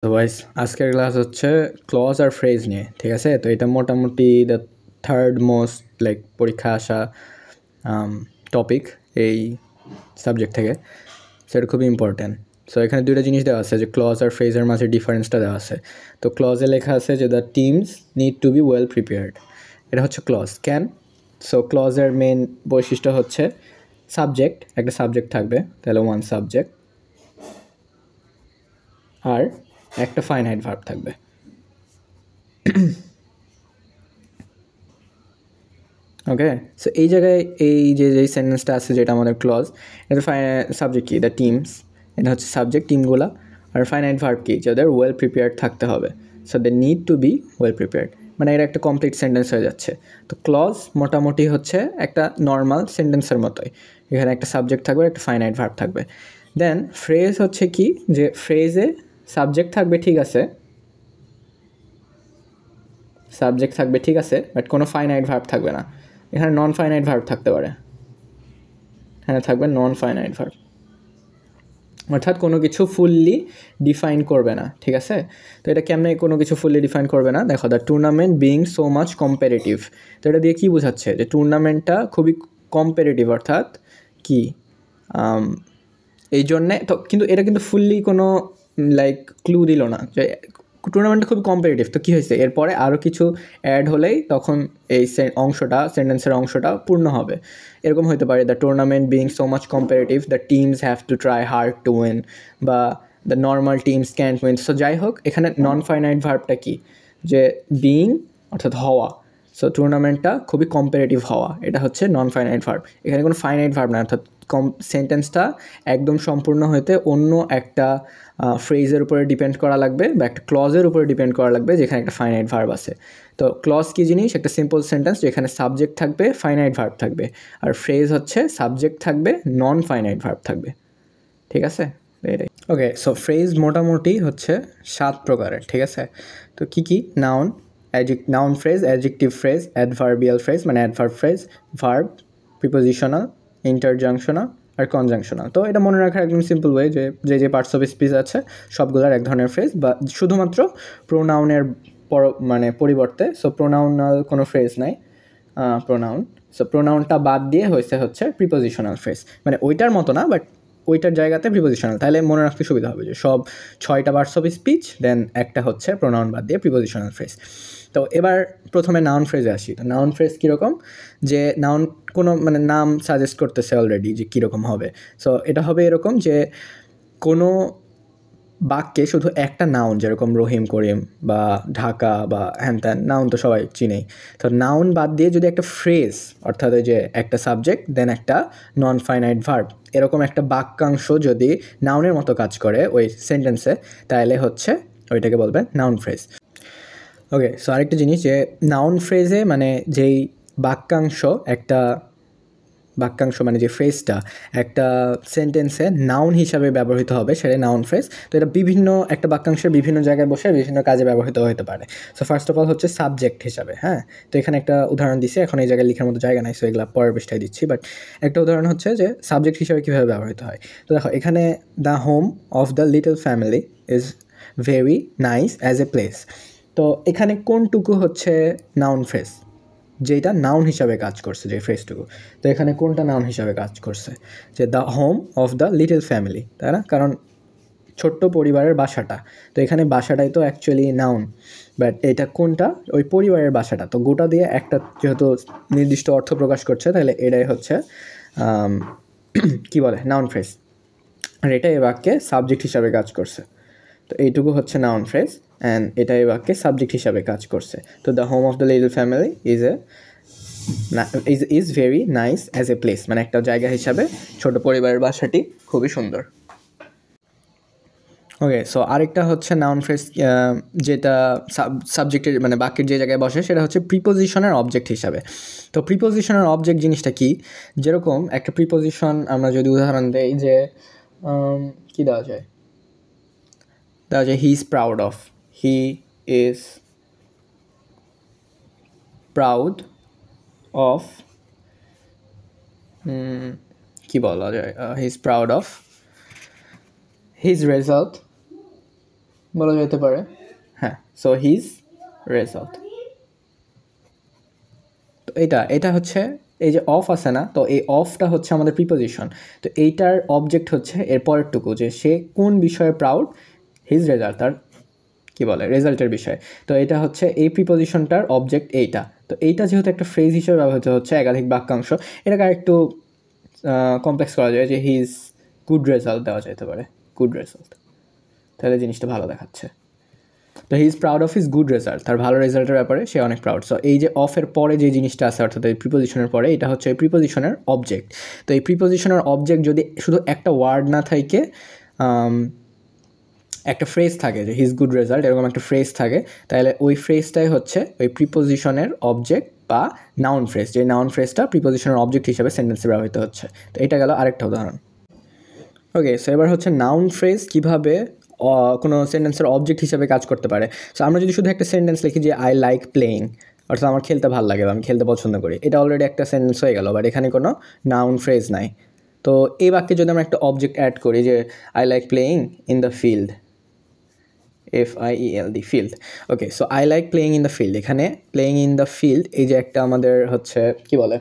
তো গাইস আজকের ক্লাস হচ্ছে ক্লজ আর ফ্রেজ নিয়ে, ঠিক আছে? তো এটা মোটামুটি দ্য থার্ড মোস্ট পরীক্ষা আসা টপিক এই সাবজেক্ট থেকে। সো এটা খুবই ইম্পর্ট্যান্ট। সো এখানে দুইটা জিনিস দেওয়া আছে যে ক্লজ আর ফ্রেজের মাঝে ডিফারেন্সটা দেওয়া আছে। তো ক্লজে লেখা আছে যে the teams need to be well prepared. এটা হচ্ছে ক্লজ। ক্যান সো ক্লজের মেন বৈশিষ্ট্য হচ্ছে সাবজেক্ট, একটা সাবজেক্ট থাকবে, তাহলে ওয়ান সাবজেক্ট, আর একটা ফাইনাইট ভার্ব থাকবে। ওকে, সো এই জায়গায় এই যে সেন্টেন্সটা আছে যেটা আমাদের ক্লজ, এটা সাবজেক্ট কি? দ্য টিমস, এটা হচ্ছে সাবজেক্ট টিমগুলা। আর ফাইনাইট ভার্ব কি? যে ওদের ওয়েল প্রিপেয়ার্ড থাকতে হবে। So they need to be well prepared, মানে এটা একটা কমপ্লিট সেন্টেন্স হয়ে যাচ্ছে। তো ক্লজ মোটামুটি হচ্ছে একটা নর্মাল সেন্টেন্সের মতোই, এখানে একটা সাবজেক্ট থাকবে, একটা ফাইনাইট ভার্ব থাকবে। দেন ফ্রেজ হচ্ছে কি? যে ফ্রেজে সাবজেক্ট থাকবে, ঠিক আছে, সাবজেক্ট থাকবে, ঠিক আছে, বাট কোনো ফাইনাইট ভার্ব থাকবে না। এখানে নন ফাইনাইট ভার্ব থাকতে পারে, এখানে থাকবে নন ফাইনাইট ভার্ব, অর্থাৎ কোনো কিছু ফুললি ডিফাইন করবে না, ঠিক আছে? তো এটা কেমনে কোনো কিছু ফুললি ডিফাইন করবে না? দেখো, the tournament being so much comparative. তো এটা দিয়ে কী বোঝাচ্ছে? যে টুর্নামেন্টটা খুবই কম্পারেটিভ, অর্থাৎ কি এই জন্যে তো, কিন্তু এটা কিন্তু ফুললি কোনো ক্লু দিল না যে টুর্নামেন্টটা খুবই কম্পিটিটিভ। তো কী হয়েছে, এরপরে আরও কিছু অ্যাড হলেই তখন এই অংশটা, সেন্টেন্সের অংশটা পূর্ণ হবে। এরকম হতে পারে, the tournament being so much competitive, the teams have to try hard to win, বা the normal teams can't win. So যাই হোক, এখানে নন ফাইনাইট ভার্বটা কি? যে বিং, অর্থাৎ হওয়া। সো টুর্নামেন্টটা খুবই কম্পিটিটিভ হওয়া, এটা হচ্ছে নন ফাইনাইট ভার্ব। এখানে কোনো ফাইনাইট ভার্ব না, অর্থাৎ সেন্টেন্সটা একদম সম্পূর্ণ হতে অন্য একটা ফ্রেজের উপরে ডিপেন্ড করা লাগবে, বা একটা ক্লজের উপরে ডিপেন্ড করা লাগবে যেখানে একটা ফাইনাইট ভার্ব আছে। তো ক্লজ কী জিনিস? একটা সিম্পল সেন্টেন্স যেখানে সাবজেক্ট থাকবে, ফাইনাইট ভার্ব থাকবে। আর ফ্রেজ হচ্ছে সাবজেক্ট থাকবে, নন ফাইনাইট ভার্ব থাকবে, ঠিক আছে? এটাই। ওকে, সো ফ্রেজ মোটামুটি হচ্ছে 7 প্রকারের, ঠিক আছে? তো কী কী? Noun, noun phrase, adjective phrase, adverbial phrase মানে adverb phrase, verb, prepositional, interjectional আর কনজাংশনাল। তো এটা মনে রাখার একদম সিম্পল ওয়ে যে যে পার্টস অফ স্পিচ আছে সবগুলোর এক ধরনের ফ্রেজ, বা শুধুমাত্র প্রোনাউনের পরিবর্তে, সো প্রোনাউনাল কোনো ফ্রেজ নাই, প্রোনাউন। সো প্রোনাউনটা বাদ দিয়ে হচ্ছে প্রিপোজিশনাল ফ্রেজ, মানে ওইটার মতো না, বাট ওইটার জায়গাতে প্রিপোজিশনাল। তাহলে মনে রাখতে সুবিধা হবে যে সব 6টা পার্টস অফ স্পিচ, দেন একটা হচ্ছে প্রোনাউন বাদ দিয়ে প্রিপোজিশনাল ফ্রেজ। তো এবার প্রথমে নাউন ফ্রেজে আসি। তো নাউন ফ্রেজ কীরকম? যে নাউন কোনো নাম সাজেস্ট করতেছে অলরেডি যে কীরকম হবে। সো এটা হবে এরকম যে কোনো বাক্যে শুধু একটা নাউন, যেরকম রহিম, করিম বা ঢাকা বা হ্যান ত্যান, নাউন তো সবাই চিনেই। তো নাউন বাদ দিয়ে যদি একটা ফ্রেজ, অর্থাৎ যে একটা সাবজেক্ট দেন একটা নন ফাইনাইট ভার্ব, এরকম একটা বাক্যাংশ যদি নাউনের মতো কাজ করে ওই সেন্টেন্সে, তাহলে হচ্ছে ওইটাকে বলবে নাউন ফ্রেজ। ওকে, সো আরেকটা জিনিস যে নাউন ফ্রেজে যেই বাক্যাংশ যে ফ্রেজটা একটা সেন্টেন্সে নাউন হিসাবে ব্যবহৃত হবে, সেটা নাউন ফ্রেজ। তো এটা একটা বাক্যাংশের বিভিন্ন জায়গায় বসে বিভিন্ন কাজে ব্যবহৃত হতে পারে। সো ফার্স্ট অফ অল হচ্ছে সাবজেক্ট হিসাবে, হ্যাঁ। তো এখানে একটা উদাহরণ দিচ্ছি, এখন এই জায়গায় লেখার মতো জায়গা নাই, সো এগুলো পরের পৃষ্ঠায় দিচ্ছি, বাট একটা উদাহরণ হচ্ছে যে সাবজেক্ট হিসাবে কীভাবে ব্যবহৃত হয়। তো দেখো, এখানে the home of the little family is very nice as a place. তো এখানে কোনটুকু হচ্ছে নাউন ফ্রেজ, যেটা নাউন হিসাবে কাজ করছে, যে ফ্রেজটুকু? তো এখানে কোনটা নাউন হিসাবে কাজ করছে? যে the home of the little family, তাই না? কারণ ছোট্ট পরিবারের বাসাটা, তো এখানে বাসাটাই তো অ্যাকচুয়ালি নাউন, বাট এটা কোনটা? ওই পরিবারের বাসাটা। তো গোটা দিয়ে একটা যেহেতু নির্দিষ্ট অর্থ প্রকাশ করছে, তাহলে এটাই হচ্ছে কি বলে, নাউন ফ্রেজ। আর এটা এই বাক্যে সাবজেক্ট হিসাবে কাজ করছে। তো এইটুকু হচ্ছে নাউন ফ্রেজ, অ্যান্ড এটা এই বাক্যে সাবজেক্ট হিসাবে কাজ করছে। তো the home of the little family is very nice as a place, মানে একটা জায়গা হিসাবে ছোট পরিবারের বাসাটি খুবই সুন্দর। ওকে, সো আরেকটা হচ্ছে নাউন ফ্রেজ, যেটা সাবজেক্টের বাক্যের যে জায়গায় বসে, সেটা হচ্ছে প্রিপোজিশনের অবজেক্ট হিসাবে। তো প্রিপোজিশনের অবজেক্ট জিনিসটা কি? যেরকম একটা প্রিপোজিশন আমরা যদি উদাহরণ দেই, যে কী দেওয়া যায়? He is proud of, he is proud of, কি বলা যায়? He is proud of his result বলা যেতে পারে। হ্যাঁ, সো হিজ রেজাল্ট। তো এটা হচ্ছে এই যে অফ আছে না, তো এই অফটা হচ্ছে আমাদের প্রিপোজিশন। তো এইটার অবজেক্ট হচ্ছে এর পরেরটুকু, যে সে কোন বিষয়ে প্রাউড, হিজ রেজাল্ট, তার কী বলে রেজাল্টের বিষয়। তো এটা হচ্ছে এই প্রিপোজিশনটার অবজেক্ট এইটা। তো এইটা যেহেতু একটা ফ্রেজ হিসেবে ব্যবহৃত হচ্ছে একাধিক বাক্যাংশ, এটাকে একটু কমপ্লেক্স করা যায়, যে হিজ গুড রেজাল্ট দেওয়া যেতে পারে, গুড রেজাল্ট, তাহলে জিনিসটা ভালো দেখাচ্ছে। তো he is proud of his good result, তার ভালো রেজাল্টের ব্যাপারে সে অনেক প্রাউড। সো এই যে অফের পরে যে জিনিসটা আছে, অর্থাৎ এই প্রিপোজিশনের পরে, এটা হচ্ছে এই প্রিপোজিশনের অবজেক্ট। তো এই প্রিপোজিশনের অবজেক্ট যদি শুধু একটা ওয়ার্ড না থাকে, একটা ফ্রেজ থাকে, যে হিজ গুড রেজাল্ট এরকম একটা ফ্রেজ থাকে, তাহলে ওই ফ্রেজটাই হচ্ছে ওই প্রিপোজিশনের অবজেক্ট বা নাউন ফ্রেজ, যে নাউন ফ্রেজটা প্রিপোজিশনের অবজেক্ট হিসেবে সেন্টেন্সে ব্যবহৃত হচ্ছে। তো এটা গেল আরেকটা উদাহরণ। ওকে, সো এবার হচ্ছে নাউন ফ্রেজ কীভাবে কোনো সেন্টেন্সের অবজেক্ট হিসেবে কাজ করতে পারে। সো আমরা যদি শুধু একটা সেন্টেন্স লিখি যে আই লাইক প্লেয়িং, অর্থাৎ আমার খেলতে ভালো লাগে বা আমি খেলতে পছন্দ করি, এটা অলরেডি একটা সেন্টেন্স হয়ে গেল, বাট এখানে কোনো নাউন ফ্রেজ নাই। তো এই বাক্যে যদি আমরা একটা অবজেক্ট অ্যাড করি, যে I like playing in the field, FIELD, field. Okay, so I like playing in the field, এখানে প্লেয়িং ইন দ্য ফিল্ড এই যে একটা আমাদের হচ্ছে কি বলে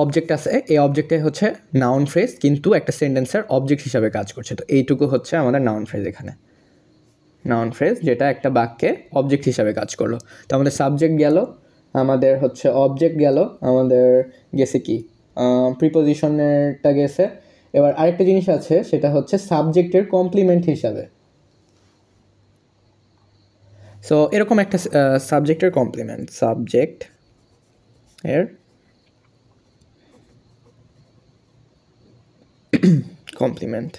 অবজেক্ট আছে, এই অবজেক্টে হচ্ছে নাউন ফ্রেজ, কিন্তু একটা সেন্টেন্সের অবজেক্ট হিসাবে কাজ করছে। তো এইটুকু হচ্ছে আমাদের নাউন ফ্রেজ, এখানে নাউন ফ্রেজ যেটা একটা বাক্যে অবজেক্ট হিসাবে কাজ করলো। তো আমাদের সাবজেক্ট গেল, আমাদের হচ্ছে অবজেক্ট গেল, আমাদের গেছে কি প্রিপোজিশনেরটা গেছে। এবার আরেকটা জিনিস আছে, সেটা হচ্ছে সাবজেক্টের কমপ্লিমেন্ট হিসাবে। সো এরকম একটা সাবজেক্টের কমপ্লিমেন্ট, সাবজেক্ট এর কমপ্লিমেন্ট।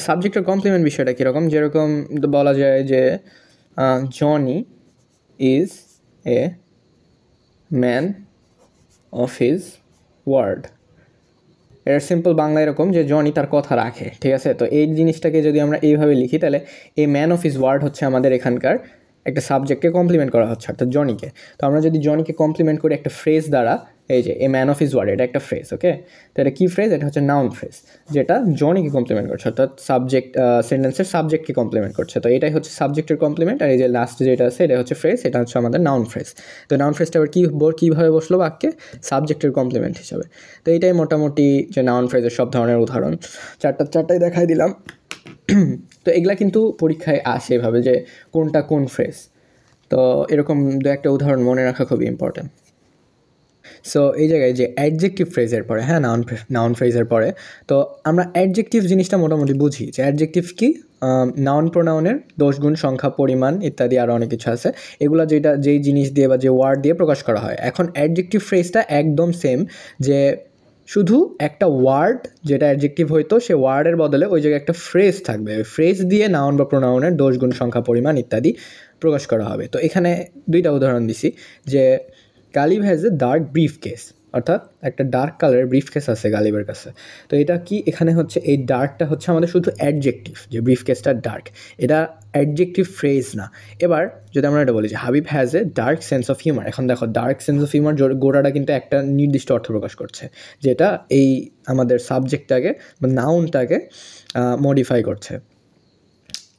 সাবজেক্টের কমপ্লিমেন্ট বিষয়টা কীরকম, যেরকম বলা যায় যে Johnny is a man of his word. এর সিম্পল বাংলা এরকম যে জনি তার কথা রাখে, ঠিক আছে। তো এই জিনিসটাকে যদি আমরা এইভাবে লিখি, তাহলে এই ম্যান অফ হিজ ওয়ার্ড হচ্ছে আমাদের এখানকার একটা সাবজেক্টকে কমপ্লিমেন্ট করা হচ্ছে, অর্থাৎ জনিকে। তো আমরা যদি জনিকে কমপ্লিমেন্ট করি একটা ফ্রেজ দ্বারা, এই যে a man of his word, এটা একটা ফ্রেজ। ওকে, তো এটা কী ফ্রেজ, এটা হচ্ছে নাউন ফ্রেজ, যেটা জনিকে কমপ্লিমেন্ট করছে, অর্থাৎ সাবজেক্ট সেন্টেন্সের সাবজেক্টকে কমপ্লিমেন্ট করছে। তো এটাই হচ্ছে সাবজেক্টের কমপ্লিমেন্ট। আর এই যে লাস্টে যেটা আছে, এটা হচ্ছে ফ্রেজ, এটা হচ্ছে আমাদের নাউন ফ্রেজ। তো নাউন ফ্রেজটা আবার কীভাবে বসলো বাক্যে, সাবজেক্টের কমপ্লিমেন্ট হিসাবে। তো এইটাই মোটামুটি যে নাউন ফ্রেজের সব ধরনের উদাহরণ, চারটাই দেখাই দিলাম। তো এগুলা কিন্তু পরীক্ষায় আসে এভাবে, যে কোনটা কোন ফ্রেজ। তো এরকম দু একটা উদাহরণ মনে রাখা খুবই ইম্পর্টেন্ট। সো এই জায়গায় যে অ্যাডজেক্টিভ ফ্রেজের পরে, হ্যাঁ, নাউন ফ্রেজের পরে, তো আমরা অ্যাডজেক্টিভ জিনিসটা মোটামুটি বুঝি, যে অ্যাডজেক্টিভ কি, নাউন প্রোনাউনের দোষ, গুণ, সংখ্যা, পরিমাণ ইত্যাদি আরও অনেক কিছু আছে, এগুলো যেই জিনিস দিয়ে বা যে ওয়ার্ড দিয়ে প্রকাশ করা হয়। এখন অ্যাডজেক্টিভ ফ্রেজটা একদম সেম, যে শুধু একটা ওয়ার্ড যেটা অ্যাডজেক্টিভ হইতো, সে ওয়ার্ডের বদলে ওই জায়গায় একটা ফ্রেজ থাকবে, ওই ফ্রেজ দিয়ে নাউন বা প্রোনাউনের দোষ, গুণ, সংখ্যা, পরিমাণ ইত্যাদি প্রকাশ করা হবে। তো এখানে দুইটা উদাহরণ দিছি, যে Ghalib has a dark briefcase, অর্থাৎ একটা ডার্ক কালারের ব্রিফ কেস আছে গালিবের কাছে। তো এটা কি, এখানে হচ্ছে এই ডার্কটা হচ্ছে আমাদের শুধু অ্যাডজেক্টিভ, যে ব্রিফ কেসটা ডার্ক, এটা অ্যাডজেক্টিভ ফ্রেজ না। এবার যদি আমরা এটা বলি যে Habib has a dark sense of humour, এখন দেখো ডার্ক সেন্স অফ হিউমার গোড়াটা কিন্তু একটা নির্দিষ্ট অর্থ প্রকাশ করছে, যেটা এই আমাদের সাবজেক্টটাকে বা নাউনটাকে মডিফাই করছে,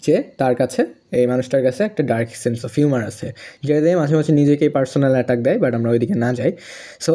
যে তার কাছে, এই মানুষটার কাছে একটা ডার্ক সেন্স অফ হিউমার আছে, যেটা দিয়ে মাঝে মাঝে নিজেকেই পার্সোনাল অ্যাটাক দেয়, বাট আমরা ওইদিকে না যাই। সো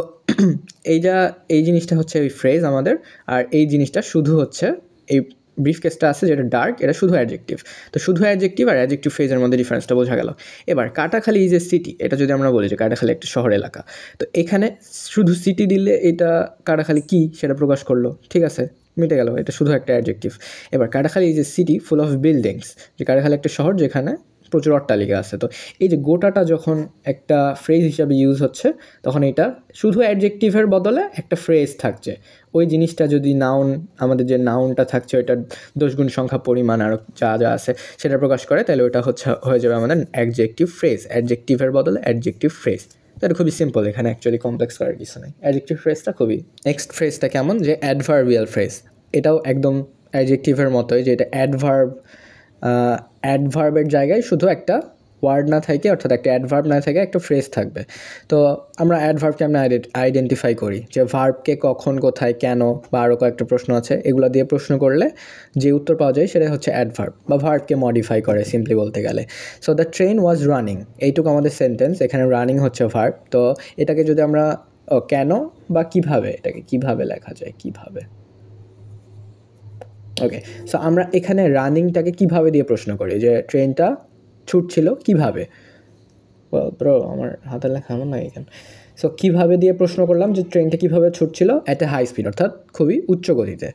এই জিনিসটা হচ্ছে ওই ফ্রেজ আমাদের, আর এই জিনিসটা শুধু হচ্ছে এই ব্রিফ কেসটা আছে যেটা ডার্ক, এটা শুধু অ্যাডজেক্টিভ। তো শুধু অ্যাডজেক্টিভ আর অ্যাডজেক্টিভ ফ্রেজের মধ্যে ডিফারেন্সটা বোঝা গেল। এবার কাটাখালী ইজ এ সিটি, এটা যদি আমরা বলি যে কাটাখালী একটা শহর এলাকা, তো এখানে শুধু সিটি দিলে এটা কাটাখালী কী সেটা প্রকাশ করলো, ঠিক আছে, মিটে গেল, এটা শুধু একটা অ্যাডজেক্টিভ। এবার Katakhali is a city full of buildings, যে কাটাখালী একটা শহর যেখানে প্রচুর অট্টালিকা আছে। তো এই যে গোটাটা যখন একটা ফ্রেজ হিসাবে ইউজ হচ্ছে, তখন এটা শুধু অ্যাডজেক্টিভের বদলে একটা ফ্রেজ থাকছে, ওই জিনিসটা যদি নাউন, আমাদের যে নাউনটা থাকছে ওইটার দোষ, গুণ, সংখ্যা, পরিমাণ আর যা যা আছে সেটা প্রকাশ করে, তাহলে ওইটা হয়ে যাবে আমাদের অ্যাডজেক্টিভ ফ্রেজ, অ্যাডজেক্টিভের বদলে অ্যাডজেক্টিভ ফ্রেজ। এটা খুবই সিম্পল, এখানে অ্যাকচুয়ালি কমপ্লেক্স করার কিছু নেই। অ্যাডজেক্টিভ ফ্রেজটা খুবই। নেক্সট ফ্রেজটা কেমন, যে অ্যাডভার্বিয়াল ফ্রেজ, এটাও একদম অ্যাডজেক্টিভের মতোই, যে এটা অ্যাডভার্বের জায়গায় শুধু একটা ওয়ার্ড না থাকে, অর্থাৎ একটা অ্যাডভার্ব না থাকে, একটা ফ্রেজ থাকবে। তো আমরা অ্যাডভার্বকে আমরা আইডেন্টিফাই করি যে ভার্বকে কখন, কোথায়, কেন বা আরও কয়েকটা প্রশ্ন আছে, এগুলো দিয়ে প্রশ্ন করলে যে উত্তর পাওয়া যায় সেটাই হচ্ছে অ্যাডভার্ব বা ভার্বকে মডিফাই করে সিম্পলি বলতে গেলে। So the train was running, এইটুকু আমাদের সেন্টেন্স, এখানে রানিং হচ্ছে ভার্ব। তো এটাকে যদি আমরা কেন বা কিভাবে, এটাকে কিভাবে লেখা যায়, কিভাবে, ওকে। সো আমরা এখানে রানিংটাকে কিভাবে দিয়ে প্রশ্ন করি যে ট্রেনটা ছুটছিল কিভাবে, ব্রো আমার হাতের লেখা এমন নাই এখানে। সো কীভাবে দিয়ে প্রশ্ন করলাম যে ট্রেনটা কীভাবে ছুটছিল অ্যাট এ হাই স্পিড, অর্থাৎ খুবই উচ্চ গতিতে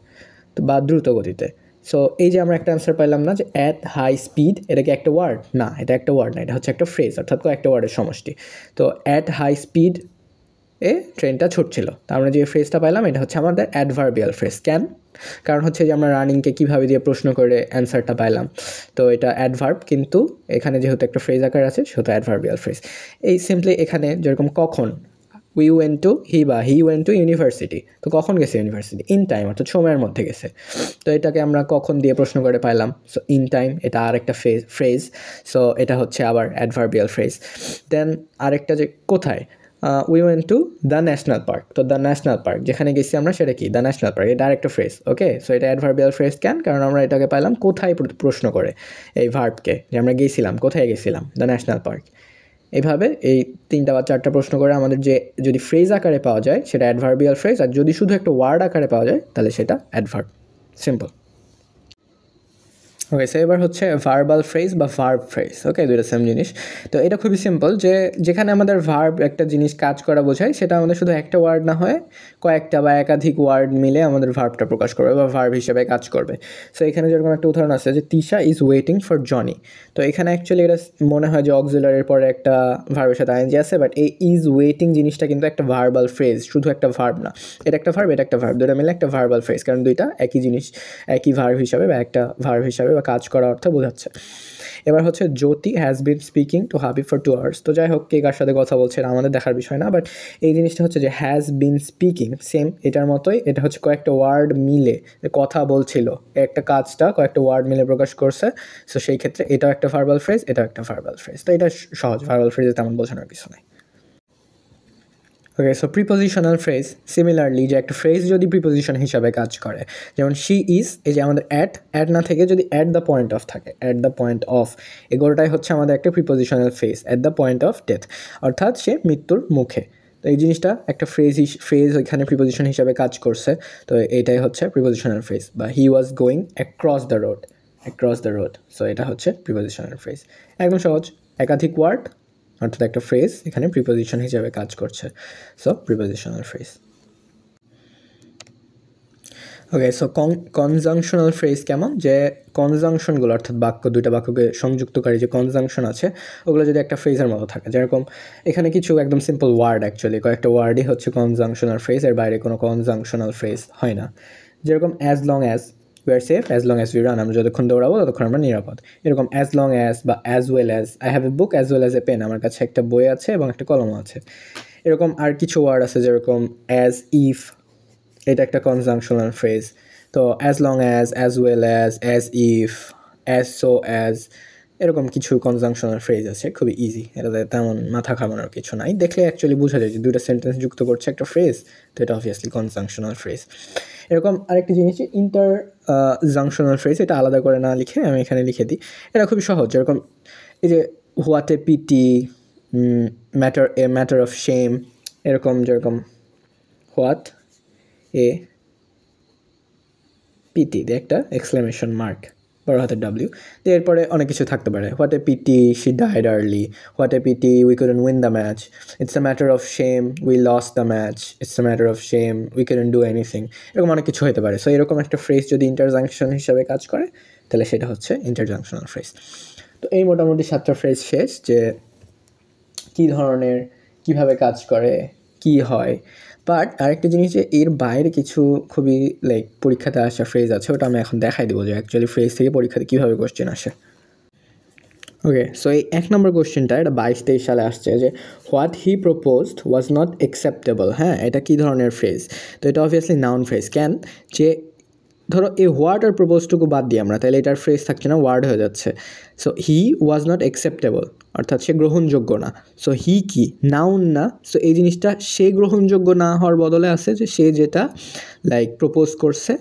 বা দ্রুত গতিতে। সো এই যে আমরা একটা অ্যান্সার পাইলাম না যে অ্যাট হাই স্পিড, এটা কি একটা ওয়ার্ড? না, এটা একটা ওয়ার্ড না, এটা হচ্ছে একটা ফ্রেজ, অর্থাৎ কয়েকটা ওয়ার্ডের সমষ্টি। তো অ্যাট হাই স্পিড এ ট্রেনটা ছুটছিল, তো আমরা যে ফ্রেজটা পাইলাম এটা হচ্ছে আমাদের অ্যাডভার্বিয়াল ফ্রেজ। কেন? কারণ হচ্ছে যে আমরা রানিংকে কীভাবে দিয়ে প্রশ্ন করে অ্যান্সারটা পাইলাম, তো এটা অ্যাডভার্ব, কিন্তু এখানে যেহেতু একটা ফ্রেজ আকার আছে সেহেতু অ্যাডভার্বিয়াল ফ্রেজ। এই সিম্পলি এখানে যেরকম কখন, হি ওয়েন্ট টু ইউনিভার্সিটি, তো কখন গেছে ইউনিভার্সিটি? ইন টাইম, অর্থাৎ সময়ের মধ্যে গেছে। তো এটাকে আমরা কখন দিয়ে প্রশ্ন করে পাইলাম, সো ইন টাইম, এটা আরেকটা ফ্রেজ। সো এটা হচ্ছে আবার অ্যাডভার্বিয়াল ফ্রেজ। দেন আরেকটা যে কোথায়, we went to the national park, তো দ্য ন্যাশনাল পার্ক যেখানে গেছি আমরা সেটা কি? দ্য ন্যাশনাল পার্ক, এটা আরেকটা ফ্রেজ। ওকে, সো এটা অ্যাডভার্বিয়াল ফ্রেজ। কেন? কারণ আমরা এটাকে পাইলাম কোথায় প্রশ্ন করে এই ভার্বকে, যে আমরা গেছিলাম, কোথায় গেছিলাম? The national park. এইভাবে এই 3টা বা 4টা প্রশ্ন করে আমাদের যে যদি ফ্রেজ আকারে পাওয়া যায় সেটা অ্যাডভার্বিয়াল ফ্রেজ, আর যদি শুধু একটা ওয়ার্ড আকারে পাওয়া যায় তাহলে সেটা অ্যাডভার্ব। সিম্পল। ওকে, সো এবার হচ্ছে ভার্বাল ফ্রেজ বা ভার্ব ফ্রেজ। ওকে, দুইটা সেম জিনিস। তো এটা খুবই সিম্পল, যে যেখানে আমাদের ভার্ব একটা জিনিস কাজ করা বোঝায়, সেটা আমাদের শুধু একটা ওয়ার্ড না হয়ে কয়েকটা বা একাধিক ওয়ার্ড মিলে আমাদের ভার্বটা প্রকাশ করবে বা ভার্ব হিসেবে কাজ করবে। সো এখানে যেরকম একটা উদাহরণ আছে যে Tisha is waiting for Johnny, তো এখানে অ্যাকচুয়ালি এটা মনে হয় যে অক্সিলারির পরে একটা ভার্বের সাথে আইএনজি আছে, বাট এই ইজ ওয়েটিং জিনিসটা কিন্তু একটা ভার্বাল ফ্রেজ, শুধু একটা ভার্ব না। এটা একটা ভার্ব, এটা একটা ভার্ব, দুটো মিলে একটা ভার্বাল ফ্রেজ, কারণ দুইটা একই জিনিস একই ভার্ব হিসাবে বা একটা ভার্ব হিসাবে বা কাজ করা অর্থ বোঝাচ্ছে। এবার হচ্ছে Jyoti has been speaking to Habib for 2 hours, তো যাই হোক কে কার সাথে কথা বলছে এটা আমাদের দেখার বিষয় না, বাট এই জিনিসটা হচ্ছে যে হ্যাজ বিন স্পিকিং, সেম এটার মতোই, এটা হচ্ছে কয়েকটা ওয়ার্ড মিলে কথা বলছিল, একটা কাজটা কয়েকটা ওয়ার্ড মিলে প্রকাশ করছে। সো সেই ক্ষেত্রে এটাও একটা ভার্বাল ফ্রেজ, এটাও একটা ভার্বাল ফ্রেজ। তো এটা সহজ, ভার্বাল ফ্রেজে তেমন বোঝানোর কিছু নাই। ওকে, সো প্রিপোজিশনাল ফ্রেজ সিমিলারলি, যে একটা ফ্রেজ যদি প্রিপোজিশন হিসাবে কাজ করে, যেমন শি ইজ, এই যে আমাদের অ্যাট না থেকে যদি অ্যাট দ্য পয়েন্ট অফ থাকে, অ্যাট দ্য পয়েন্ট অফ, এগুলোটাই হচ্ছে আমাদের একটা prepositional phrase, at the point of death, অর্থাৎ সে মৃত্যুর মুখে। তো এই জিনিসটা একটা ফ্রেজ ওইখানে প্রিপোজিশন হিসাবে কাজ করছে, তো এইটাই হচ্ছে প্রিপোজিশনাল ফ্রেজ। বা he was going across the road, so এটা হচ্ছে প্রিপোজিশনাল ফ্রেজ। একদম সহজ, একাধিক ওয়ার্ড অর্থাৎ একটা ফ্রেজ এখানে প্রিপোজিশন হিসেবে কাজ করছে, so prepositional phrase. Okay, so conjunctional phrase কেমন, যে কনজাংশনগুলো অর্থাৎ দুইটা বাক্যকে সংযুক্তকারী যে কনজাংশন আছে ওগুলো যদি একটা ফ্রেজের মতো থাকে, যেরকম এখানে কিছু একদম সিম্পল ওয়ার্ড, অ্যাকচুয়ালি কয়েকটা ওয়ার্ডই হচ্ছে কনজাংশনাল ফ্রেজ, এর বাইরে কোনো কনজাংশনাল ফ্রেজ হয় না। যেরকম as long as we are safe, as long as we run, আমরা যতক্ষণ দৌড়াবো ততক্ষণ আমরা নিরাপদ। এরকম অ্যাজ লং অ্যাজ বা as well as, I have a book as well as a pen, আমার কাছে একটা বই আছে এবং একটা কলমও আছে। এরকম আর কিছু ওয়ার্ড আছে যেরকম অ্যাজ ইফ, এটা একটা কনজাংশনাল ফ্রেজ। তো as long as well as if, as so as, এরকম কিছু কনজাংশনাল ফ্রেজ আছে, খুবই ইজি, এটাতে তেমন মাথা ঘামানোর কিছু নাই, দেখলে অ্যাকচুয়ালি বোঝা যায় যে দুইটা সেন্টেন্স যুক্ত করছে একটা ফ্রেজ, তো এটা অবভিয়াসলি কনজাংশনাল ফ্রেজ। এরকম আরেকটি জিনিস জাংশনাল ফ্রেজ, এটা আলাদা করে না লিখে আমি এখানে লিখে দিই, এটা খুবই সহজ। যেরকম এই যে what a pity, matter of shame, এরকম যেরকম হোয়াট এ পিটি দিয়ে একটা এক্সক্লেমেশন মার্ক, বড় হাতের ডাব্লিউ, তো এরপরে অনেক কিছু থাকতে পারে। What a pity she died early, what a pity we couldn't win the match, it's a matter of shame we lost the match, it's a matter of shame we couldn't do anything, এরকম অনেক কিছু হতে পারে। So এরকম একটা phrase যদি ইন্টারজাংশন হিসাবে কাজ করে তাহলে সেটা হচ্ছে ইন্টারজাংশনাল ফ্রেজ। তো এই মোটামুটি 7টা ফ্রেজ শেষ, যে কী ধরনের, কীভাবে কাজ করে, কি হয়। বাট আরেকটা জিনিস, যে এর বাইরে কিছু খুবই পরীক্ষাতে আসা ফ্রেজ আছে, ওটা আমি এখন দেখাই দেবো যে অ্যাকচুয়ালি ফ্রেজ থেকে পরীক্ষাতে কীভাবে কোশ্চেন আসে। ওকে, সো এই 1 নম্বর কোশ্চেনটা, এটা 22-23 সালে আসছে, যে what he proposed was not acceptable. হ্যাঁ, এটা কী ধরনের ফ্রেজ? তো এটা অবভিয়াসলি নাউন ফ্রেজ। কেন? যে ধরো এই হোয়াট আর প্রপোজটুকু বাদ দিই আমরা, তাহলে এটার ফ্রেজ থাকছে না, ওয়ার্ড হয়ে যাচ্ছে। So he was not acceptable, অর্থাৎ সে গ্রহণযোগ্য না। সো হি কি নাউন না, সো এই জিনিসটা সে গ্রহণযোগ্য না হওয়ার বদলে আছে যে সে যেটা লাইক প্রপোজ করছে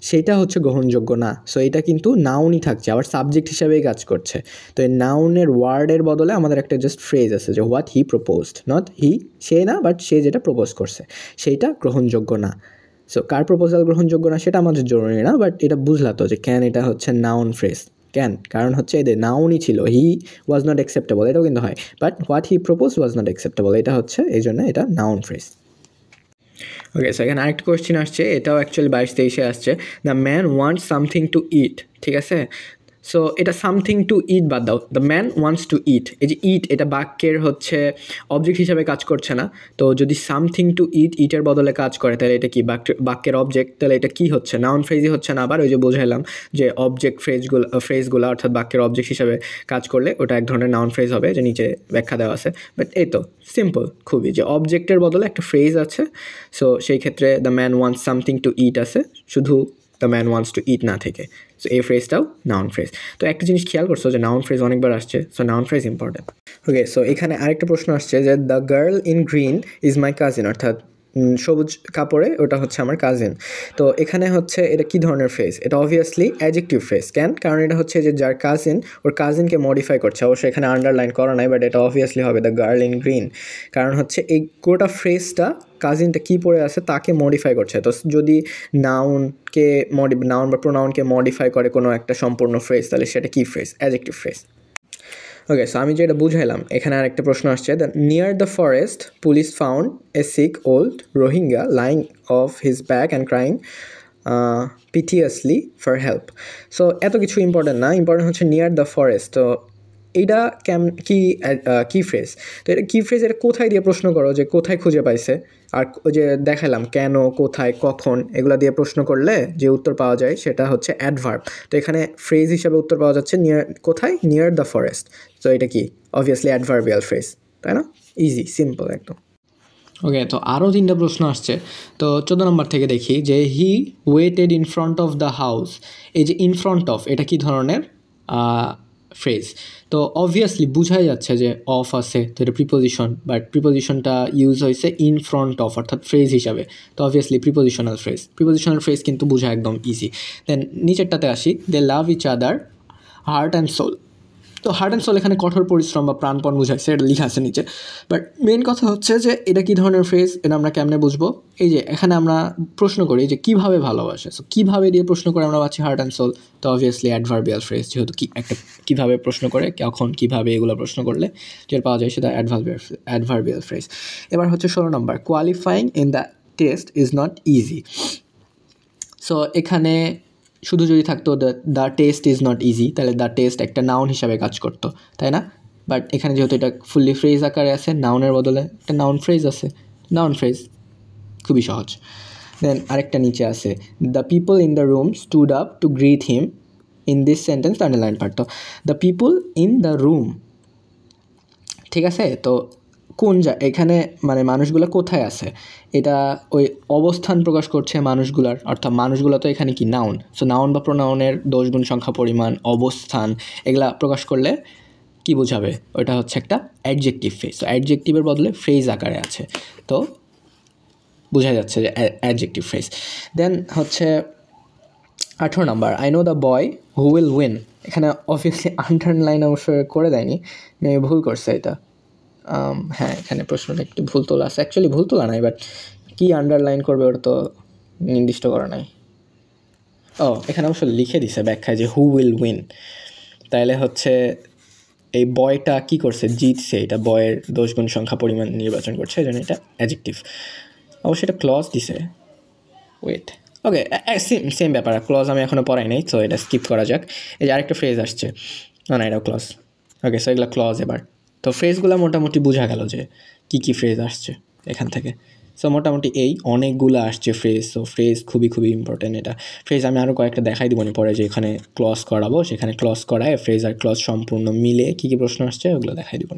সেটা হচ্ছে গ্রহণযোগ্য না। সো এটা কিন্তু নাউনই থাকছে, আবার সাবজেক্ট হিসাবেই কাজ করছে। তো এই নাউনের ওয়ার্ডের বদলে আমাদের একটা জাস্ট ফ্রেজ আছে যে what he proposed, not he say না, বাট সে যেটা প্রপোজ করছে সেইটা গ্রহণযোগ্য না। সো কার প্রপোজাল গ্রহণযোগ্য না সেটা আমাদের জরুরি না, বাট এটা বুঝলা তো যে ক্যান এটা হচ্ছে নাউন ফ্রেজ। ক্যান কারণ হচ্ছে এদের নাউনই ছিল, হি ওয়াজ নট অ্যাকসেপ্টেবল এটাও কিন্তু হয়, but what he propose was not acceptable এটা হচ্ছে এই জন্য এটা নাউন ফ্রেজ। ওকে, সো এখানে আরেকটা কোয়েশ্চেন আসছে, এটাও অ্যাকচুয়ালি 22-23 আসছে। The man wants something to eat, ঠিক আছে। সো এটা সামথিং টু ইট বাদ দাও, the man wants to eat, এই যে ইট এটা বাক্যের হচ্ছে অবজেক্ট হিসাবে কাজ করছে না। তো যদি সামথিং টু ইট ইটের বদলে কাজ করে তাহলে এটা কি বাক্যের অবজেক্ট, তাহলে এটা কি হচ্ছে নাউন ফ্রেজই হচ্ছে না। আবার ওই যে বোঝাইলাম যে অবজেক্ট ফ্রেজগুলো অর্থাৎ বাক্যের অবজেক্ট হিসাবে কাজ করলে ওটা এক ধরনের নাউন ফ্রেজ হবে, যে নিচে ব্যাখ্যা দেওয়া আছে। বাট এই তো সিম্পল খুবই, যে অবজেক্টের বদলে একটা ফ্রেজ আছে। সো সেই ক্ষেত্রে the man wants something to eat আছে, শুধু the man wants to eat না থেকে। সো এই ফ্রেজটাও নাউন ফ্রেজ। তো একটা জিনিস খেয়াল করছো যে নাউন ফ্রেজ অনেকবার আসছে, সো নাউন ফ্রেজ ইম্পর্টেন্ট। ওকে, সো এখানে আরেকটা প্রশ্ন আসছে যে the girl in green is my cousin, অর্থাৎ সবুজ কাপড়ে ওটা হচ্ছে আমার কাজিন। তো এখানে হচ্ছে এটা কী ধরনের ফ্রেজ, এটা অবভিয়াসলি অ্যাডজেক্টিভ ফ্রেজ। কেন? কারণ এটা হচ্ছে যে যার কাজিন ওর কাজিনকে মডিফাই করছে, অবশ্যই এখানে আন্ডারলাইন করা নাই, বাট এটা অবভিয়াসলি হবে দ্য গার্ল ইন গ্রিন। কারণ হচ্ছে এই গোটা ফ্রেজটা কাজিনটা কী পড়ে আছে তাকে মডিফাই করছে। তো যদি নাউনকে নাউন বা প্রোনাউনকে মডিফাই করে কোনো একটা সম্পূর্ণ ফ্রেজ, তাহলে সেটা কী phrase? Adjective phrase. Okay, so আমি যেটা বুঝাইলাম, এখানে আরেকটা প্রশ্ন আসছে, the near the forest police found a sick old Rohingya lying of his back and crying piteously for help. So এত কিছু ইম্পর্টেন্ট না, ইম্পর্টেন্ট হচ্ছে নিয়ার দ্য ফরেস্ট। তো এইটা কি ফ্রেজ? তো এটা কি ফ্রেজ, এটা কোথায় দিয়ে প্রশ্ন করো, যে কোথায় খুঁজে পাইছে। আর ওই যে দেখালাম কেন, কোথায়, কখন, এগুলো দিয়ে প্রশ্ন করলে যে উত্তর পাওয়া যায় সেটা হচ্ছে অ্যাডভার্ব। তো এখানে ফ্রেজ হিসাবে উত্তর পাওয়া যাচ্ছে নিয়ার, কোথায়? Near the forest. তো এটা কি? অবভিয়াসলি অ্যাডভার্বিয়াল ফ্রেজ, তাই না? ইজি, সিম্পল একদম। ওকে, তো আরও 3টা প্রশ্ন আসছে। তো 14 নম্বর থেকে দেখি যে হি weighted in front of the house, এই যে ইন ফ্রন্ট অফ এটা কী ধরনের ফ্রেজ? তো অবভিয়াসলি বোঝাই যাচ্ছে যে অফ আছে, তো এটা প্রিপোজিশন, বাট প্রিপোজিশনটা ইউজ হয়েছে ইন ফ্রন্ট অফ অর্থাৎ ফ্রেজ হিসাবে। তো অবভিয়াসলি প্রিপোজিশনাল ফ্রেজ কিন্তু বোঝা একদম ইজি। দেন নিচেরটাতে আসি, they love each other heart and soul. তো হার্ট অ্যান্ড সোল এখানে কঠোর পরিশ্রম বা প্রাণপণ বোঝাচ্ছে, এটা লেখা আছে নিচে। বাট মেন কথা হচ্ছে যে এটা কী ধরনের ফ্রেজ, এটা আমরা কেমনে বুঝবো? এই যে এখানে আমরা প্রশ্ন করি যে কীভাবে ভালোবাসে, সো কীভাবে দিয়ে প্রশ্ন করে আমরা পাচ্ছি হার্ট অ্যান্ড সোল। তো অবভিয়াসলি অ্যাডভার্বিয়াল ফ্রেজ, যেহেতু একটা কীভাবে প্রশ্ন করে, কখন, কীভাবে, এগুলো প্রশ্ন করলে যেটা পাওয়া যায় সেটা অ্যাডভার্বিয়াল ফ্রেজ। এবার হচ্ছে 16 নম্বর, qualifying in the test is not easy. So এখানে শুধু যদি থাকতো the test is not easy, তাহলে দ্য টেস্ট একটা নাউন হিসাবে কাজ করতো, তাই না? বাট এখানে যেহেতু এটা ফুললি ফ্রেজ আকারে আছে, নাউনের বদলে একটা নাউন ফ্রেজ আছে, নাউন ফ্রেজ খুবই সহজ। দেন আরেকটা নিচে আছে, the people in the room stood up to greet him in this sentence underline part. তো the people in the room, ঠিক আছে। তো কোন এখানে মানে মানুষগুলো কোথায় আছে, এটা ওই অবস্থান প্রকাশ করছে মানুষগুলার, অর্থাৎ মানুষগুলো তো এখানে কি নাউন। সো নাউন বা প্রোনাউনের দোষ, গুণ, সংখ্যা, পরিমাণ, অবস্থান এগুলা প্রকাশ করলে কি বোঝাবে? ওইটা হচ্ছে একটা অ্যাডজেক্টিভ ফ্রেজ। সো অ্যাডজেক্টিভের বদলে ফ্রেজ আকারে আছে, তো বোঝা যাচ্ছে যে অ্যাডজেক্টিভ ফ্রেজ। দেন হচ্ছে 18 নম্বর, I know the boy who will win. এখানে অবভিয়াসলি আন্ডারলাইন অবশ্য করে দেয়নি, আমি ভুল করছে এটা। হ্যাঁ, এখানে প্রশ্নটা একটু ভুল তোলা আছে, অ্যাকচুয়ালি ভুল তোলা নাই, বাট কী আন্ডারলাইন করবে ওটা তো নির্দিষ্ট করা নাই। এখানে অবশ্য লিখে দিছে ব্যাখ্যায় যে হু উইল উইন, তাইলে হচ্ছে এই বয়টা কী করছে? জিতছে। এটা বয়ের দোষ, গুণ, সংখ্যা, পরিমাণ নির্বাচন করছে, এই জন্য এটা অ্যাডজেক্টিভ। অবশ্যই এটা ক্লজ দিছে, ওয়েট, ওকে সেম ব্যাপার, ক্লজ আমি এখনও পড়াই নাই, সো এটা স্কিপ করা যাক। এই যে আরেকটা ফ্রেজ আসছে, না এটাও ক্লজ। ওকে, সো এগুলো ক্লজ। এবার তো ফ্রেজগুলো মোটামুটি বোঝা গেল যে কী ফ্রেজ আসছে এখান থেকে। সো মোটামুটি এই অনেকগুলো আসছে ফ্রেজ। সো ফ্রেজ খুবই ইম্পর্টেন্ট। এটা ফ্রেজ আমি আরও কয়েকটা দেখাই দিব পরে, যে এখানে ক্লজ করাবো, সেখানে ক্লজ করায় ফ্রেজ আর ক্লজ সম্পূর্ণ মিলে কী প্রশ্ন আসছে ওগুলো দেখাই দিব।